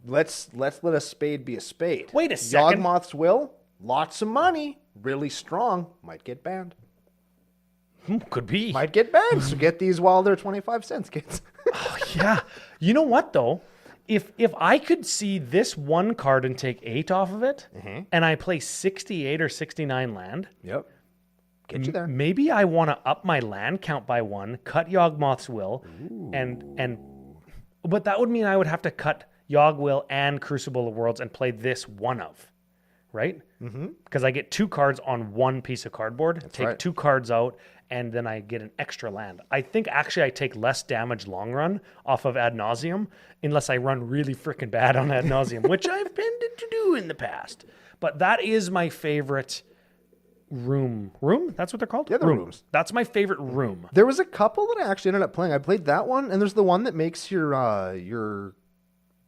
Speaker 1: Let's let a spade be a spade.
Speaker 2: Wait a second.
Speaker 1: Yawgmoth's Will, lots of money, really strong, might get banned.
Speaker 2: Could be.
Speaker 1: Might get banned, so get these while they're 25 cents, kids.
Speaker 2: Oh, yeah. You know what, though? If I could see this 1 card and take 8 off of it, and I play 68 or 69 land,
Speaker 1: yep, get you there.
Speaker 2: Maybe I want to up my land count by 1, cut Yawgmoth's Will, but that would mean I would have to cut Yawg Will and Crucible of Worlds and play this one of, right? Because I get 2 cards on 1 piece of cardboard, take 2 cards out, and then I get an extra land. I think actually I take less damage long run off of ad nauseum, unless I run really freaking bad on ad nauseum, which I've tended to do in the past. But that is my favorite room. That's what they're called?
Speaker 1: Yeah, the rooms.
Speaker 2: That's my favorite room.
Speaker 1: There was a couple that I actually ended up playing. I played that one, and there's the one that makes your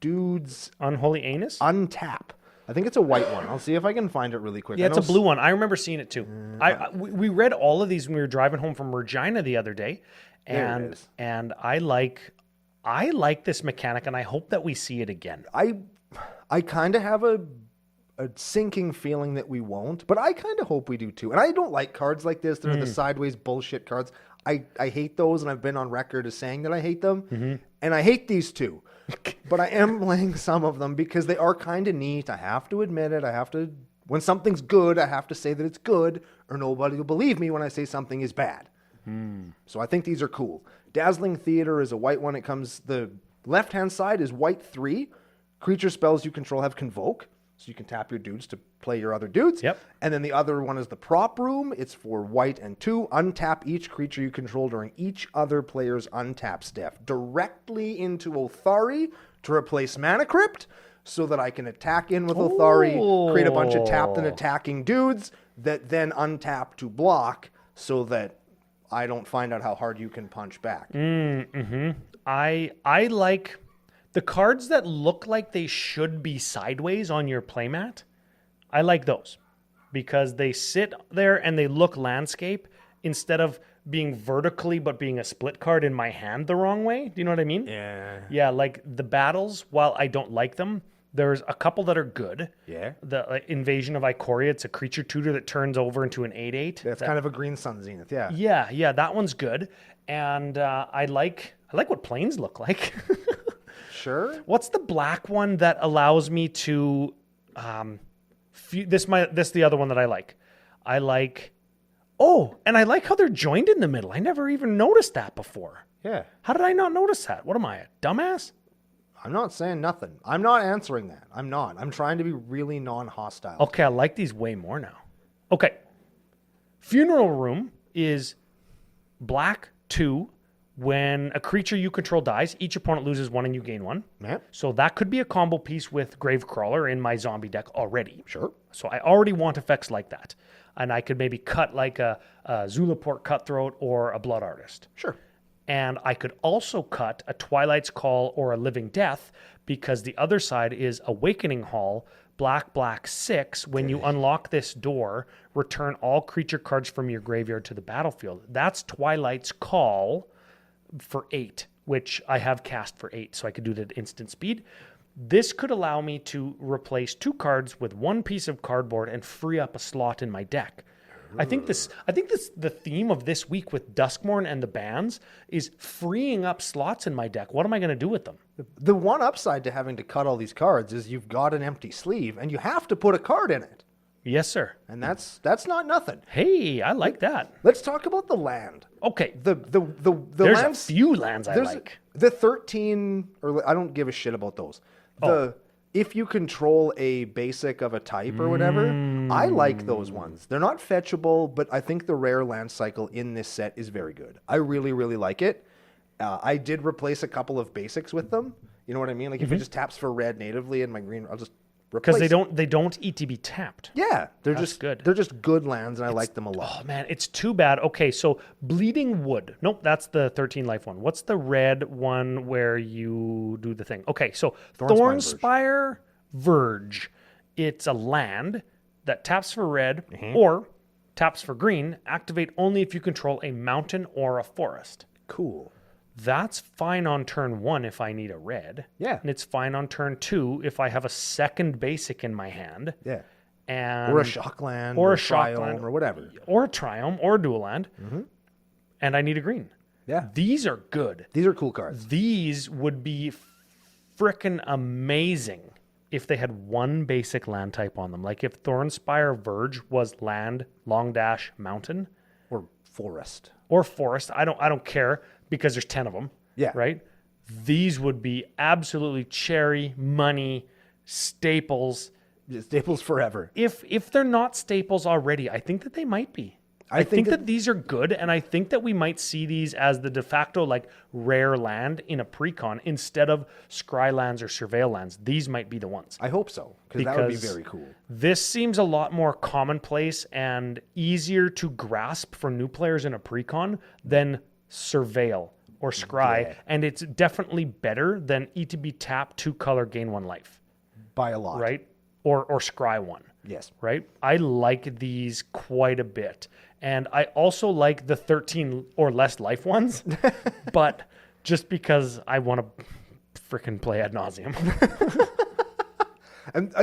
Speaker 1: dudes
Speaker 2: Unholy Anus?
Speaker 1: untap. I think it's a white one. I'll see if I can find it really quick.
Speaker 2: Yeah, it's a blue one. I remember seeing it too. We read all of these when we were driving home from Regina the other day, and I like this mechanic, and I hope that we see it again.
Speaker 1: I kind of have a sinking feeling that we won't, but I kind of hope we do too. And I don't like cards like this. They're the sideways bullshit cards. I hate those, and I've been on record as saying that I hate them. And I hate these two. But I am playing some of them because they are kind of neat. I have to admit it. When something's good, I have to say that it's good, or nobody will believe me when I say something is bad. So I think these are cool. Dazzling Theater is a white one. The left-hand side is white 3. Creature spells you control have Convoke, so you can tap your dudes to play your other dudes.
Speaker 2: Yep.
Speaker 1: And then the other one is the Prop Room. It's for white and 2. Untap each creature you control during each other player's untap step directly into Othari to replace Mana Crypt, so that I can attack in with Othari, create a bunch of tapped and attacking dudes that then untap to block, so that I don't find out how hard you can punch back.
Speaker 2: I like the cards that look like they should be sideways on your playmat. I like those because they sit there and they look landscape instead of being vertically but being a split card in my hand the wrong way. Do you know what I mean?
Speaker 1: Yeah.
Speaker 2: Yeah, like the battles, while I don't like them, there's a couple that are good.
Speaker 1: Yeah.
Speaker 2: The Invasion of Ikoria, it's a creature tutor that turns over into an 8/8.
Speaker 1: That's kind of a Green Sun Zenith, yeah.
Speaker 2: Yeah, that one's good. And I like what planes look like.
Speaker 1: Sure.
Speaker 2: What's the black one that allows me to this the other one that I like. And I like how they're joined in the middle. I never even noticed that before.
Speaker 1: Yeah.
Speaker 2: How did I not notice that? What am I, a dumbass?
Speaker 1: I'm not saying nothing. I'm not answering that. I'm not. I'm trying to be really non-hostile.
Speaker 2: Okay, I like these way more now. Okay. Funeral Room is black 2. When a creature you control dies, each opponent loses 1 and you gain 1.
Speaker 1: Yeah.
Speaker 2: So that could be a combo piece with Gravecrawler in my zombie deck already.
Speaker 1: Sure.
Speaker 2: So I already want effects like that. And I could maybe cut like a Zulaport Cutthroat or a Blood Artist.
Speaker 1: Sure.
Speaker 2: And I could also cut a Twilight's Call or a Living Death, because the other side is Awakening Hall, black 6. When you unlock this door, return all creature cards from your graveyard to the battlefield. That's Twilight's Call for 8, which I have cast for 8, so I could do it at instant speed. This could allow me to replace 2 cards with 1 piece of cardboard and free up a slot in my deck. I think the theme of this week with Duskmourn and the bans is freeing up slots in my deck. What am I going to do with them?
Speaker 1: The one upside to having to cut all these cards is you've got an empty sleeve and you have to put a card in it.
Speaker 2: Yes, sir.
Speaker 1: And that's not nothing.
Speaker 2: Hey, I like that.
Speaker 1: Let's talk about the land.
Speaker 2: Okay.
Speaker 1: The
Speaker 2: There's
Speaker 1: lands,
Speaker 2: a few lands I like.
Speaker 1: The 13, or I don't give a shit about those. If you control a basic of a type or whatever, I like those ones. They're not fetchable, but I think the rare land cycle in this set is very good. I really, really like it. I did replace a couple of basics with them. You know what I mean? Like if it just taps for red natively and my green, I'll just replace.
Speaker 2: Because they don't ETB tapped.
Speaker 1: Yeah,
Speaker 2: That's good.
Speaker 1: They're just good lands, and I like them a lot.
Speaker 2: Oh man, it's too bad. Okay, so Bleeding Wood. Nope, that's the 13 life one. What's the red one where you do the thing? Okay, so Thornspire Verge. It's a land that taps for red or taps for green. Activate only if you control a mountain or a forest.
Speaker 1: Cool.
Speaker 2: That's fine on turn 1 if I need a red.
Speaker 1: Yeah.
Speaker 2: And it's fine on turn 2 if I have a second basic in my hand.
Speaker 1: Yeah.
Speaker 2: And
Speaker 1: or a shock land,
Speaker 2: or a
Speaker 1: triome,
Speaker 2: shock land,
Speaker 1: or whatever.
Speaker 2: Or a triome, or a dual land. And I need a green.
Speaker 1: Yeah.
Speaker 2: These are good.
Speaker 1: These are cool cards.
Speaker 2: These would be frickin' amazing if they had one basic land type on them. Like if Thornspire Verge was land, long dash, mountain.
Speaker 1: Or forest.
Speaker 2: Or forest. I don't care because there's 10 of them.
Speaker 1: Yeah.
Speaker 2: Right? These would be absolutely cherry, money, staples.
Speaker 1: Staples forever.
Speaker 2: If they're not staples already, I think that they might be. I think that these are good, and I think that we might see these as the de facto like rare land in a precon instead of scry lands or surveil lands. These might be the ones.
Speaker 1: I hope so, because that would be very cool.
Speaker 2: This seems a lot more commonplace and easier to grasp for new players in a precon than surveil or scry, and it's definitely better than ETB tap 2 color gain 1 life.
Speaker 1: By a lot.
Speaker 2: Right? Or scry 1.
Speaker 1: Yes.
Speaker 2: Right? I like these quite a bit. And I also like the 13 or less life ones, but just because I want to freaking play ad nauseum.
Speaker 1: And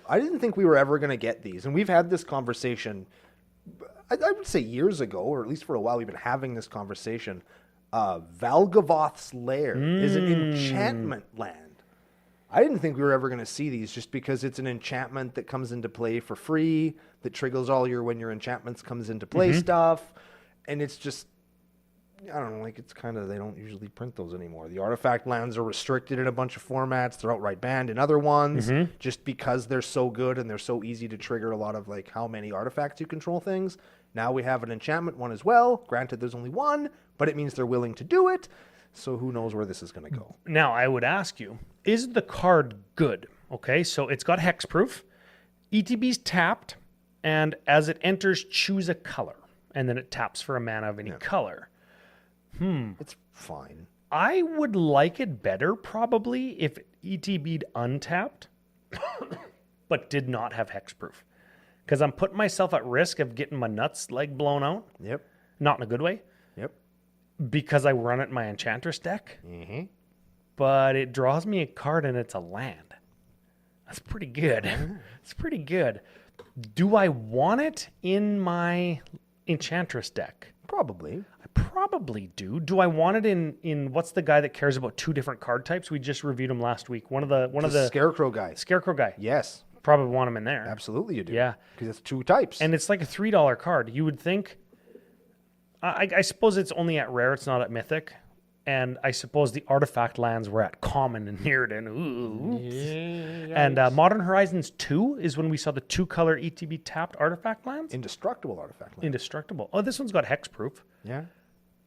Speaker 1: I didn't think we were ever going to get these. And we've had this conversation, I would say years ago, or at least for a while, we've been having this conversation. Valgavoth's Lair is an enchantment land. I didn't think we were ever going to see these just because it's an enchantment that comes into play for free, that triggers all when your enchantments comes into play stuff. And it's just, I don't know, like it's kind of, they don't usually print those anymore. The artifact lands are restricted in a bunch of formats. They're outright banned in other ones just because they're so good and they're so easy to trigger a lot of like how many artifacts you control things. Now we have an enchantment one as well. Granted, there's only one, but it means they're willing to do it. So who knows where this is going to go.
Speaker 2: Now, I would ask you, is the card good? Okay, so it's got hexproof. ETB's tapped, and as it enters, choose a color. And then it taps for a mana of any color.
Speaker 1: It's fine.
Speaker 2: I would like it better, probably, if ETB'd untapped, but did not have hexproof. Because I'm putting myself at risk of getting my nuts like blown out.
Speaker 1: Yep.
Speaker 2: Not in a good way.
Speaker 1: Yep.
Speaker 2: Because I run it in my Enchantress deck. But it draws me a card and it's a land. That's pretty good. It's pretty good. Do I want it in my Enchantress deck?
Speaker 1: Probably.
Speaker 2: I probably do. Do I want it in what's the guy that cares about 2 different card types? We just reviewed him last week. One of the
Speaker 1: Scarecrow guys.
Speaker 2: Scarecrow guy.
Speaker 1: Yes.
Speaker 2: Probably want him in there.
Speaker 1: Absolutely you do.
Speaker 2: Yeah.
Speaker 1: Because it's 2 types.
Speaker 2: And it's like a $3 card. You would think, I suppose it's only at rare, it's not at mythic. And I suppose the artifact lands were at common and Mirrodin. Ooh. And Modern Horizons 2 is when we saw the 2-color ETB tapped artifact lands.
Speaker 1: Indestructible artifact lands.
Speaker 2: Indestructible. Oh, this one's got hexproof.
Speaker 1: Yeah.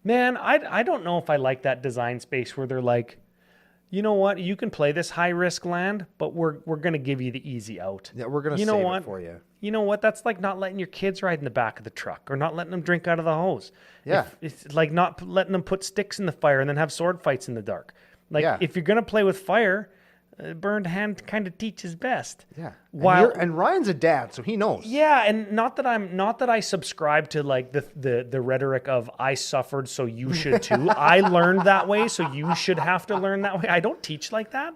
Speaker 2: Man, I don't know if I like that design space where they're like, you know what? You can play this high risk land, but we're going to give you the easy out.
Speaker 1: Yeah, we're going to save it for you.
Speaker 2: You know what? That's like not letting your kids ride in the back of the truck or not letting them drink out of the hose.
Speaker 1: Yeah.
Speaker 2: It's like not letting them put sticks in the fire and then have sword fights in the dark. Like if you're going to play with fire, burned hand kind of teaches best.
Speaker 1: Yeah.
Speaker 2: While
Speaker 1: and Ryan's a dad, so he knows.
Speaker 2: Yeah, and not that I subscribe to like the rhetoric of I suffered so you should too. I learned that way, so you should have to learn that way. I don't teach like that.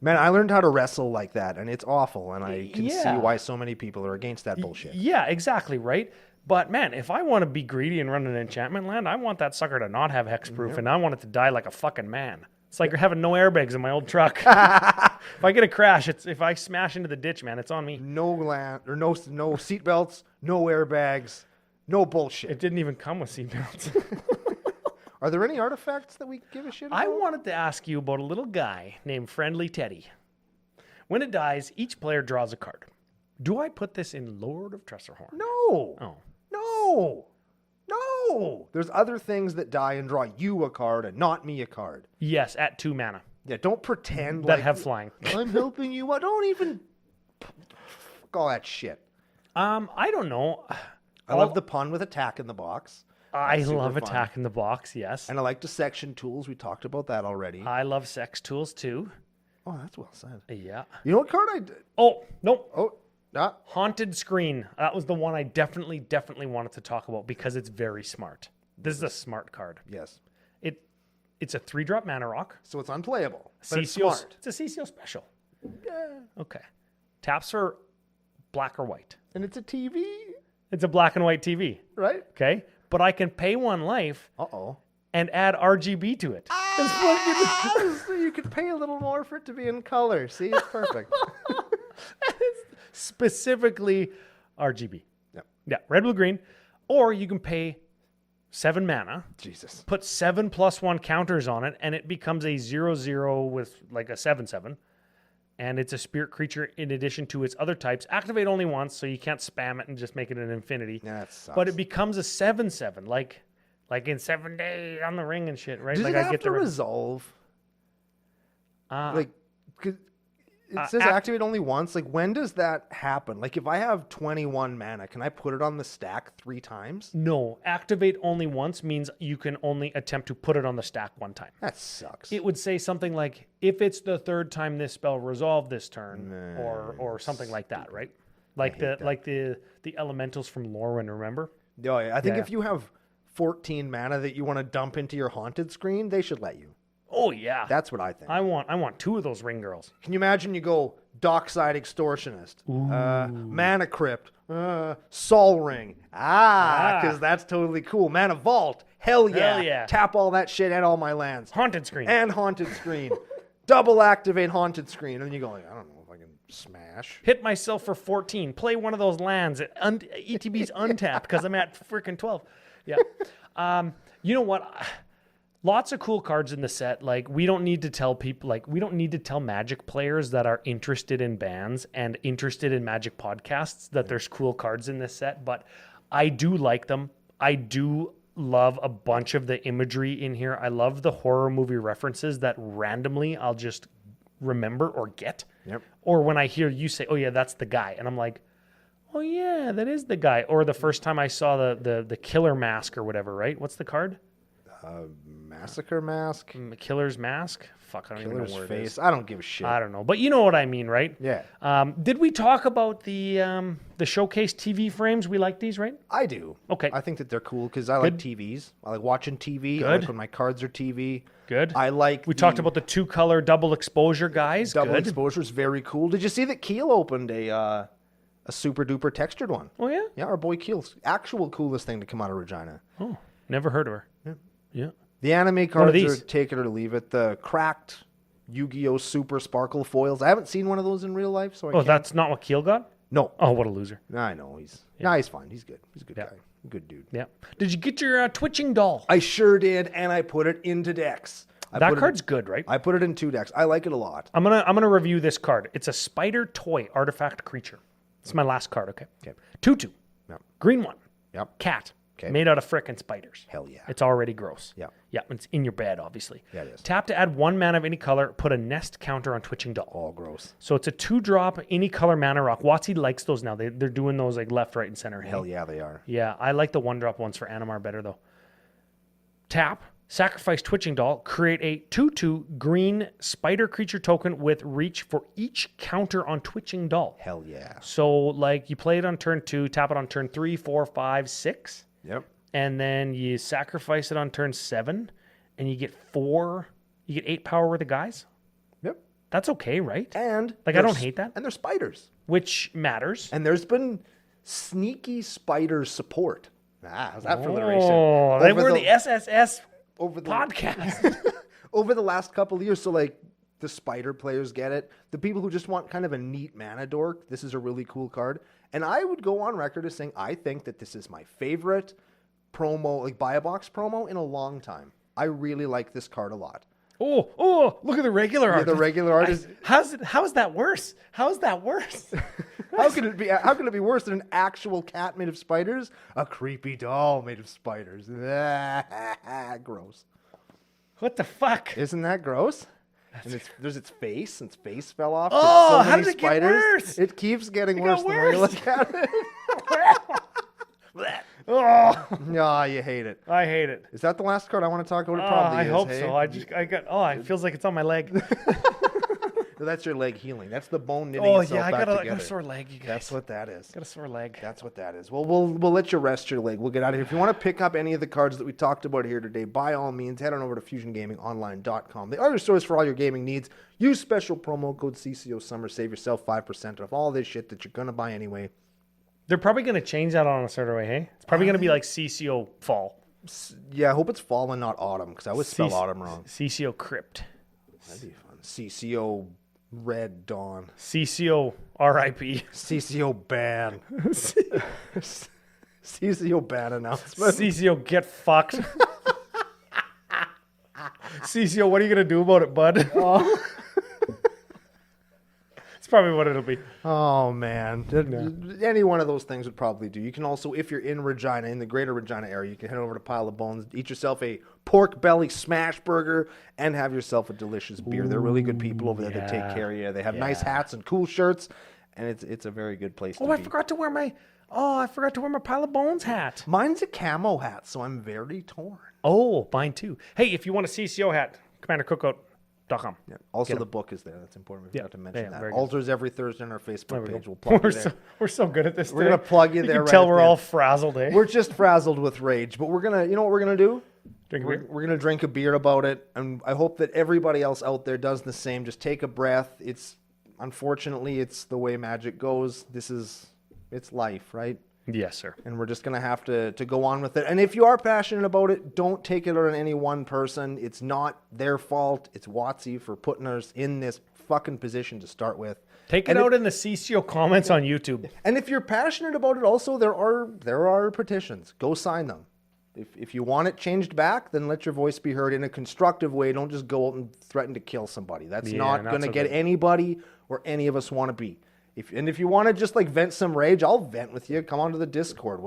Speaker 1: Man, I learned how to wrestle like that, and it's awful, and I can see why so many people are against that bullshit.
Speaker 2: Yeah, exactly, right? But man, if I want to be greedy and run an enchantment land, I want that sucker to not have hexproof, and I want it to die like a fucking man. It's like having no airbags in my old truck. If I get a crash, if I smash into the ditch, man, it's on me.
Speaker 1: No land or no seatbelts, no airbags, no bullshit.
Speaker 2: It didn't even come with seatbelts.
Speaker 1: Are there any artifacts that we give a shit about?
Speaker 2: I wanted to ask you about a little guy named Friendly Teddy. When it dies, each player draws a card. Do I put this in Lord of Tressorhorn?
Speaker 1: No.
Speaker 2: Oh.
Speaker 1: No. No. There's other things that die and draw you a card and not me a card.
Speaker 2: Yes, at 2 mana.
Speaker 1: Yeah, don't pretend
Speaker 2: that have flying.
Speaker 1: I'm helping you. Don't even fuck all that shit.
Speaker 2: I don't know.
Speaker 1: I love the pun with attack in the box.
Speaker 2: I love attack in the box, yes.
Speaker 1: And I like dissection tools. We talked about that already.
Speaker 2: I love sex tools too.
Speaker 1: Oh, that's well said.
Speaker 2: Yeah.
Speaker 1: You know what card I did?
Speaker 2: Oh, nope.
Speaker 1: Oh,
Speaker 2: Haunted Screen. That was the one I definitely wanted to talk about because it's very smart. This is a smart card.
Speaker 1: Yes.
Speaker 2: It's a 3-drop mana rock.
Speaker 1: So it's unplayable. But it's smart.
Speaker 2: It's a CCO special.
Speaker 1: Yeah.
Speaker 2: Okay. Taps for black or white.
Speaker 1: And it's a TV.
Speaker 2: It's a black and white TV.
Speaker 1: Right.
Speaker 2: Okay. But I can pay 1 life. And add RGB to it.
Speaker 1: So you could pay a little more for it to be in color. See, it's perfect.
Speaker 2: Specifically RGB.
Speaker 1: Yep.
Speaker 2: Yeah, red, blue, green. Or you can pay 7 mana.
Speaker 1: Jesus.
Speaker 2: Put 7+1 counters on it, and it becomes a 0/0 with like a 7/7. and it's a spirit creature in addition to its other types. Activate only once, so you can't spam it and just make it an infinity.
Speaker 1: Yeah, that sucks.
Speaker 2: But it becomes a 7/7, like in 7 days on the ring and shit, right?
Speaker 1: Does
Speaker 2: like
Speaker 1: it have to resolve? It says activate only once. Like, when does that happen? Like, if I have 21 mana, can I put it on the stack 3 times?
Speaker 2: No, activate only once means you can only attempt to put it on the stack 1 time.
Speaker 1: That sucks.
Speaker 2: It would say something like, if it's the 3rd time this spell resolved this turn, or something like that, right? Like the elementals from Lorwyn, remember?
Speaker 1: Oh, yeah. I think if you have 14 mana that you want to dump into your haunted screen, they should let you.
Speaker 2: Oh yeah,
Speaker 1: that's what I think.
Speaker 2: I want 2 of those ring girls.
Speaker 1: Can you imagine you go Dockside Extortionist, Mana Crypt, Sol Ring, because that's totally cool. Mana Vault, hell yeah. Tap all that shit and all my lands.
Speaker 2: Haunted Screen.
Speaker 1: And Haunted Screen. Double activate Haunted Screen. And then you go, like, I don't know if I can smash.
Speaker 2: Hit myself for 14. Play one of those lands. ETB's untapped because I'm at freaking 12. Yeah. You know what? Lots of cool cards in the set. Like, we don't need to tell people, like, we don't need to tell Magic players that are interested in bands and interested in Magic podcasts that there's cool cards in this set, but I do like them. I do love a bunch of the imagery in here. I love the horror movie references that randomly I'll just remember or get.
Speaker 1: Yep.
Speaker 2: Or when I hear you say, oh yeah, that's the guy. And I'm like, oh yeah, that is the guy. Or the first time I saw the killer mask or whatever, right? What's the card?
Speaker 1: Massacre Mask?
Speaker 2: Killer's Mask? Fuck, I don't even know where
Speaker 1: Face.
Speaker 2: it is.
Speaker 1: I don't give a shit.
Speaker 2: I don't know. But you know what I mean, right?
Speaker 1: Yeah.
Speaker 2: Did we talk about the showcase TV frames? We like these, right?
Speaker 1: I do.
Speaker 2: Okay.
Speaker 1: I think that they're cool because I like TVs. I like watching TV.
Speaker 2: Good.
Speaker 1: I like when my cards are TV.
Speaker 2: Good.
Speaker 1: I like.
Speaker 2: We talked about the 2-color double exposure guys.
Speaker 1: Double
Speaker 2: Good.
Speaker 1: exposure is very cool. Did you see that Keel opened a super duper textured one?
Speaker 2: Oh yeah.
Speaker 1: Yeah, our boy Keel's actual coolest thing to come out of Regina.
Speaker 2: Oh, never heard of her. Yeah.
Speaker 1: The anime cards are take it or leave it. The cracked Yu-Gi-Oh! Super Sparkle foils. I haven't seen one of those in real life, so I can't.
Speaker 2: That's not what Keel got?
Speaker 1: No.
Speaker 2: Oh, what a loser.
Speaker 1: I know. He's fine. He's good. He's a good guy. Good dude.
Speaker 2: Yeah. Did you get your twitching doll?
Speaker 1: I sure did, and I put it into decks.
Speaker 2: That card's good, right?
Speaker 1: I put it in 2 decks. I like it a lot.
Speaker 2: I'm gonna review this card. It's a spider toy artifact creature. It's my last card, okay? 2/2.
Speaker 1: Yep.
Speaker 2: Green one.
Speaker 1: Yep.
Speaker 2: Cat.
Speaker 1: Okay.
Speaker 2: Made out of frickin' spiders.
Speaker 1: Hell yeah.
Speaker 2: It's already gross.
Speaker 1: Yeah.
Speaker 2: Yeah, it's in your bed, obviously.
Speaker 1: Yeah, it is.
Speaker 2: Tap to add 1 mana of any color, put a nest counter on Twitching Doll.
Speaker 1: All gross.
Speaker 2: So it's a 2-drop, any color mana rock. WotC likes those now. They're doing those like left, right, and center.
Speaker 1: Hell yeah, they are.
Speaker 2: Yeah, I like the 1-drop ones for Animar better, though. Tap, sacrifice Twitching Doll, create a 2/2 green spider creature token with reach for each counter on Twitching Doll.
Speaker 1: Hell yeah.
Speaker 2: So, like, you play it on turn 2, tap it on turn 3, 4, 5, 6.
Speaker 1: Yep.
Speaker 2: And then you sacrifice it on turn 7, and you get 8 power worth of guys.
Speaker 1: Yep.
Speaker 2: That's okay, right?
Speaker 1: And
Speaker 2: like, I don't hate that.
Speaker 1: And they're spiders.
Speaker 2: Which matters.
Speaker 1: And there's been sneaky spider support. How's that for alliteration?
Speaker 2: Oh, they were the SSS podcast.
Speaker 1: Over the last couple of years, so like the spider players get it. The people who just want kind of a neat mana dork, this is a really cool card. And I would go on record as saying I think that this is my favorite promo, like buy a box promo in a long time. I really like this card a lot.
Speaker 2: Oh, look at the regular art.
Speaker 1: The regular art is
Speaker 2: how is that worse? How is that worse?
Speaker 1: How can it be worse than an actual cat made of spiders? A creepy doll made of spiders. Gross.
Speaker 2: What the fuck?
Speaker 1: Isn't that gross? And there's its face, and its face fell off.
Speaker 2: Oh, how did it get worse?
Speaker 1: It keeps getting worse the more you look at it.
Speaker 2: Oh,
Speaker 1: no, you hate it.
Speaker 2: I hate it.
Speaker 1: Is that the last card I want to talk about? It probably
Speaker 2: I
Speaker 1: is.
Speaker 2: hope
Speaker 1: hey?
Speaker 2: so. It feels like it's on my leg.
Speaker 1: No, that's your leg healing. That's the bone knitting itself
Speaker 2: I
Speaker 1: back
Speaker 2: got
Speaker 1: together.
Speaker 2: a sore leg, you guys.
Speaker 1: That's what that is.
Speaker 2: Got a sore leg.
Speaker 1: That's what that is. Well, we'll let you rest your leg. We'll get out of here. If you want to pick up any of the cards that we talked about here today, by all means, head on over to FusionGamingOnline.com. They are your source for all your gaming needs. Use special promo code CCO Summer. Save yourself 5% off all this shit that you're going to buy anyway.
Speaker 2: They're probably going to change that on us right away, hey? It's probably going to be like CCO Fall.
Speaker 1: Yeah, I hope it's fall and not autumn, because I always spell autumn wrong.
Speaker 2: CCO Crypt.
Speaker 1: That'd be fun. CCO Red Dawn.
Speaker 2: CCO RIP.
Speaker 1: CCO Ban. CCO Ban announcement.
Speaker 2: CCO Get Fucked. CCO, what are you going to do about it, bud? probably what it'll be.
Speaker 1: Oh, man. Any one of those things would probably do. You can also, if you're in Regina, in the greater Regina area, you can head over to Pile of Bones, eat yourself a pork belly smash burger, and have yourself a delicious beer. They're really good people over there that take care of you. They have nice hats and cool shirts, and it's a very good place to be.
Speaker 2: I forgot to wear my Pile of Bones hat.
Speaker 1: Mine's a camo hat, so I'm very torn.
Speaker 2: Oh, mine too. Hey, if you want a CCO hat, CommanderCookout.com.
Speaker 1: Yeah. Also, the book is there. That's important. We forgot to mention that.
Speaker 2: very good.
Speaker 1: Altars every Thursday on our Facebook page. We'll plug you there.
Speaker 2: We're so good at this.
Speaker 1: We're going to plug you there.
Speaker 2: You can tell we're all frazzled, eh?
Speaker 1: We're just frazzled with rage, but we're going to, you know what we're going to do?
Speaker 2: Drink a beer?
Speaker 1: We're going to drink a beer about it, and I hope that everybody else out there does the same. Just take a breath. Unfortunately, it's the way Magic goes. It's life, right?
Speaker 2: Yes, sir.
Speaker 1: And we're just going to have to go on with it. And if you are passionate about it, don't take it on any one person. It's not their fault. It's WotC for putting us in this fucking position to start with.
Speaker 2: Take it out in the CCO comments on YouTube.
Speaker 1: And if you're passionate about it also, there are petitions. Go sign them. If you want it changed back, then let your voice be heard in a constructive way. Don't just go out and threaten to kill somebody. That's not going to get anybody where any of us want to be. If you want to just like vent some rage, I'll vent with you. Come onto the Discord.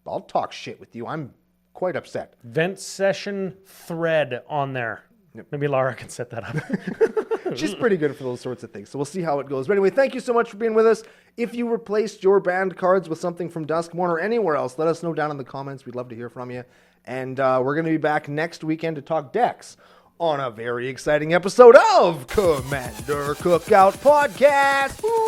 Speaker 1: I'll talk shit with you. I'm quite upset.
Speaker 2: Vent session thread on there. Yep. Maybe Laura can set that up.
Speaker 1: She's pretty good for those sorts of things. So we'll see how it goes. But anyway, thank you so much for being with us. If you replaced your banned cards with something from Duskmourn or anywhere else, let us know down in the comments. We'd love to hear from you. And we're going to be back next weekend to talk decks on a very exciting episode of Commander Cookout Podcast. Woo!